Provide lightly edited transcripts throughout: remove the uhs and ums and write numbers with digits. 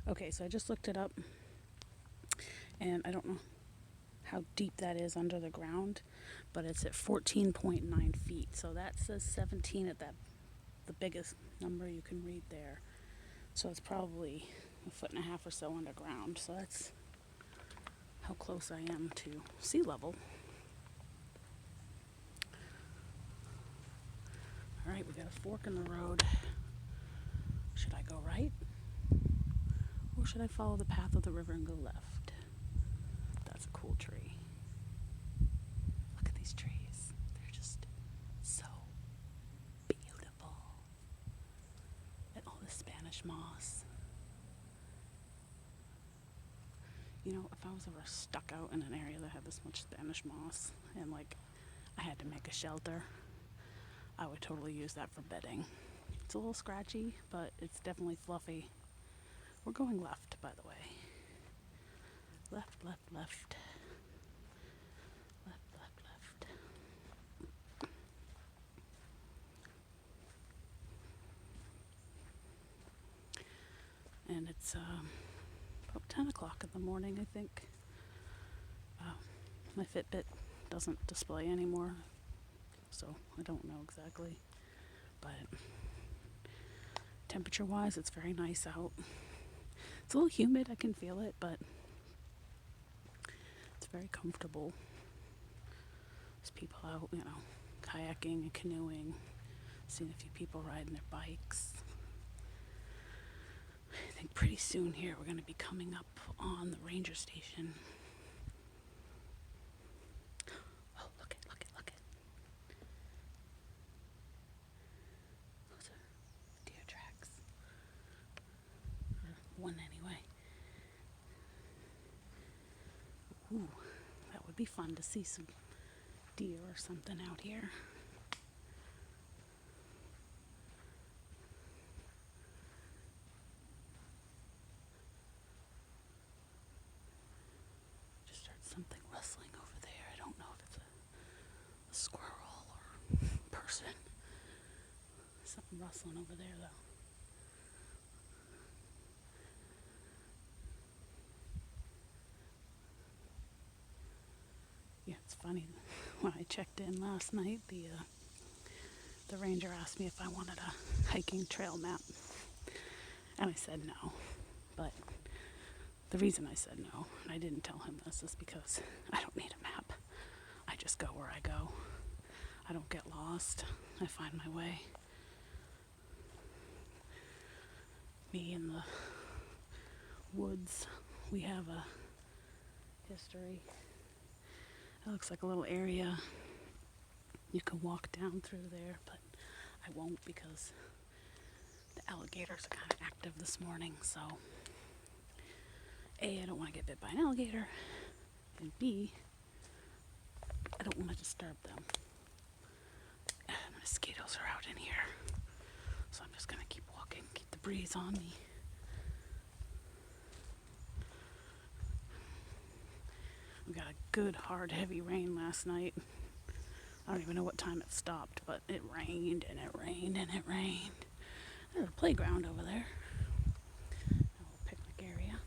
Okay, so I just looked it up, and I don't know how deep that is under the ground, but it's at 14.9 feet. So that says 17 at the biggest number you can read there. So it's probably a foot and a half or so underground. So that's how close I am to sea level. All right, we got a fork in the road. Should I go right? Or should I follow the path of the river and go left? That's a cool tree. Look at these trees. They're just so beautiful. And all the Spanish moss. You know, if I was ever stuck out in an area that had this much Spanish moss and like I had to make a shelter, I would totally use that for bedding. It's a little scratchy, but it's definitely fluffy. We're going left, by the way. Left, left, left. Left, left, left. And it's about 10 o'clock in the morning, I think. My Fitbit doesn't display anymore, so I don't know exactly. But temperature-wise, it's very nice out. It's a little humid, I can feel it, but it's very comfortable. There's people out, you know, kayaking and canoeing. Seen a few people riding their bikes. I think pretty soon here we're going to be coming up on the ranger station. Oh, look it, look it, look it. Those are deer tracks. Or one anyway. Ooh, that would be fun to see some deer or something out here. Just heard something rustling over there. I don't know if it's a squirrel or person. Something rustling over there though. Yeah, it's funny. When I checked in last night, the ranger asked me if I wanted a hiking trail map, and I said no. But the reason I said no, and I didn't tell him this, is because I don't need a map. I just go where I go. I don't get lost. I find my way. Me in the woods, we have a history. It looks like a little area. You can walk down through there, but I won't because the alligators are kind of active this morning. So, A, I don't want to get bit by an alligator, and B, I don't want to disturb them. Mosquitoes are out in here, so I'm just going to keep walking, keep the breeze on me. We got a good, hard, heavy rain last night. I don't even know what time it stopped, but it rained and it rained and it rained. There's a playground over there. A little picnic area.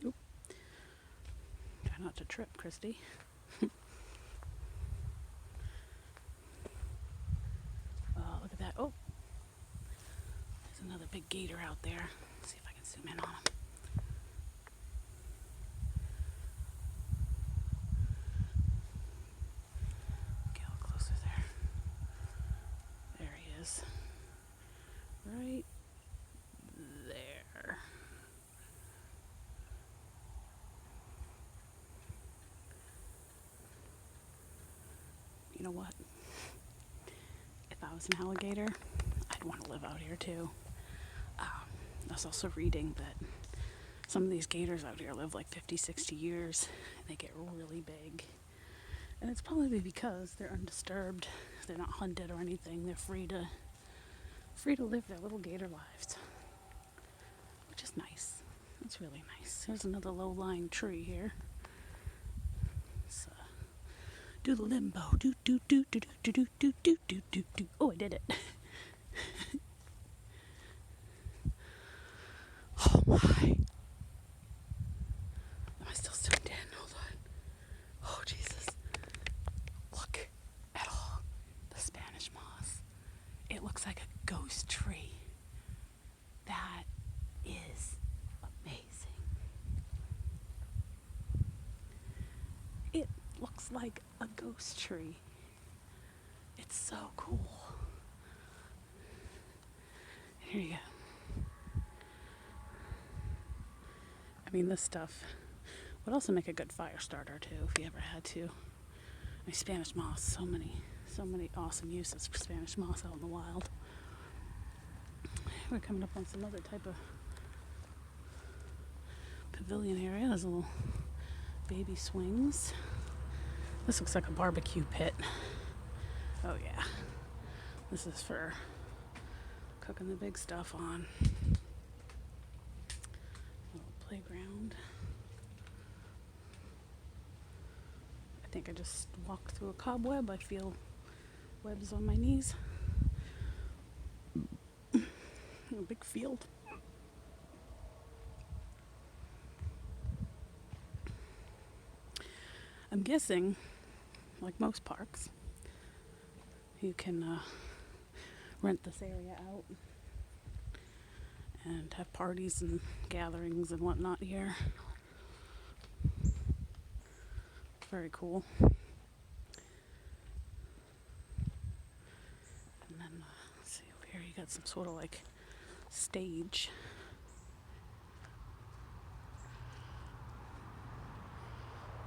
Oop. Try not to trip, Christy. Oh, look at that. Oh, there's another big gator out there. Let's see if I can zoom in on him. Get a little closer there. There he is. Right there. You know what? If I was an alligator, I'd want to live out here too. I was also reading that some of these gators out here live like 50, 60 years, and they get really big. And it's probably because they're undisturbed, they're not hunted or anything, they're free to live their little gator lives, which is nice. It's really nice. There's another low-lying tree here. Let's do the limbo. Do do do do do do do do do do do. Oh, I did it. Hi. Am I still zoomed in? Hold on. Oh, Jesus. Look at all the Spanish moss. It looks like a ghost tree. That is amazing. It looks like a ghost tree. It's so cool. Here you go. I mean, this stuff would also make a good fire starter too, if you ever had to. I mean, Spanish moss, so many awesome uses for Spanish moss out in the wild. We're coming up on some other type of pavilion area. There's a little baby swings. This looks like a barbecue pit. Oh yeah. This is for cooking the big stuff on. Little playground. I think I just walked through a cobweb. I feel webs on my knees. A big field. I'm guessing, like most parks, you can rent this area out and have parties and gatherings and whatnot here. Very cool. And then, let's see over here, you got some sort of like stage.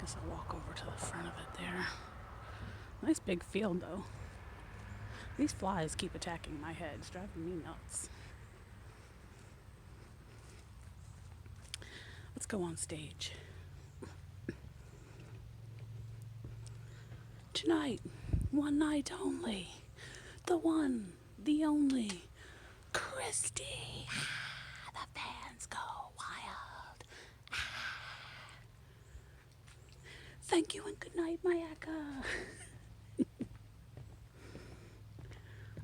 Guess I'll walk over to the front of it there. Nice big field though. These flies keep attacking my head. It's driving me nuts. Let's go on stage. Tonight, one night only. The one, the only. Christy. The fans go wild. Thank you and good night, Mayaka.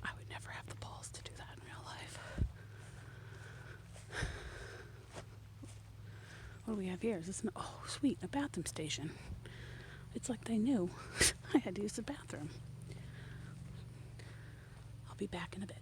I would never have the balls to do that in real life. What do we have here? Is this oh, sweet, a bathroom station. It's like they knew I had to use the bathroom. I'll be back in a bit.